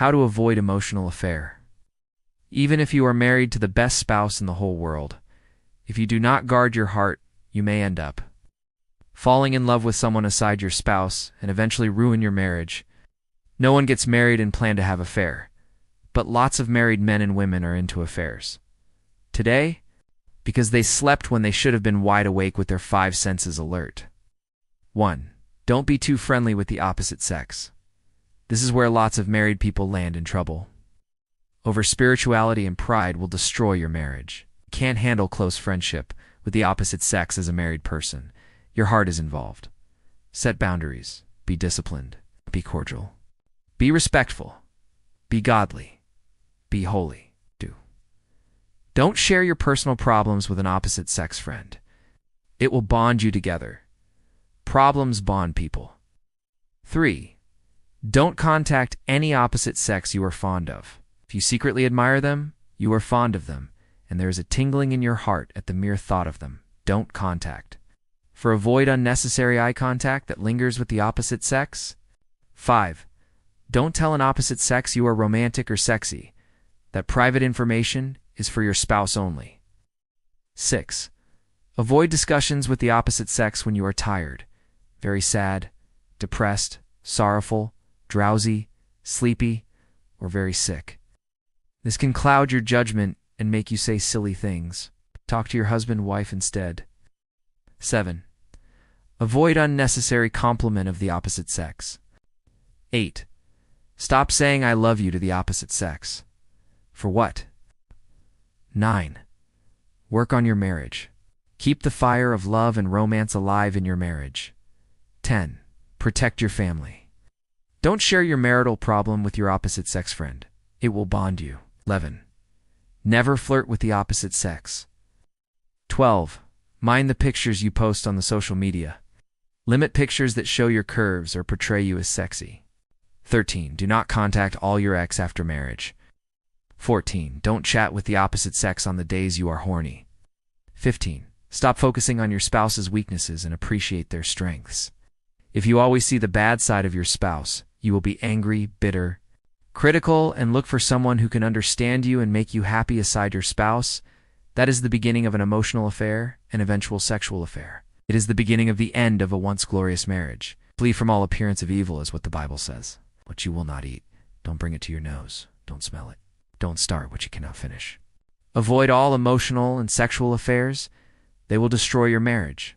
How to avoid emotional affair. Even if you are married to the best spouse in the whole world, if you do not guard your heart, you may end up falling in love with someone aside your spouse and eventually ruin your marriage. No one gets married and plan to have an affair, but lots of married men and women are into affairs. Today, because they slept when they should have been wide awake with their five senses alert. 1. Don't be too friendly with the opposite sex. This is where lots of married people land in trouble. Over spirituality and pride will destroy your marriage. You can't handle close friendship with the opposite sex as a married person. Your heart is involved. Set boundaries. Be disciplined. Be cordial. Be respectful. Be godly. Be holy. Don't share your personal problems with an opposite sex friend. It will bond you together. Problems bond people. 3. Don't contact any opposite sex you are fond of. If you secretly admire them, you are fond of them, and there is a tingling in your heart at the mere thought of them. Don't contact. Avoid unnecessary eye contact that lingers with the opposite sex. 5. Don't tell an opposite sex you are romantic or sexy. That private information is for your spouse only. 6. Avoid discussions with the opposite sex when you are tired, very sad, depressed, sorrowful, drowsy, sleepy, or very sick. This can cloud your judgment and make you say silly things. Talk to your husband, wife instead. 7. Avoid unnecessary compliment of the opposite sex. 8. Stop saying I love you to the opposite sex. For what? 9. Work on your marriage. Keep the fire of love and romance alive in your marriage. 10. Protect your family. Don't share your marital problem with your opposite sex friend. It will bond you. 11. Never flirt with the opposite sex. 12. Mind the pictures you post on the social media. Limit pictures that show your curves or portray you as sexy. 13. Do not contact all your ex after marriage. 14. Don't chat with the opposite sex on the days you are horny. 15. Stop focusing on your spouse's weaknesses and appreciate their strengths. If you always see the bad side of your spouse, you will be angry, bitter, critical, and look for someone who can understand you and make you happy aside your spouse. That is the beginning of an emotional affair, an eventual sexual affair. It is the beginning of the end of a once glorious marriage. Flee from all appearance of evil is what the Bible says. What you will not eat, don't bring it to your nose. Don't smell it. Don't start what you cannot finish. Avoid all emotional and sexual affairs. They will destroy your marriage.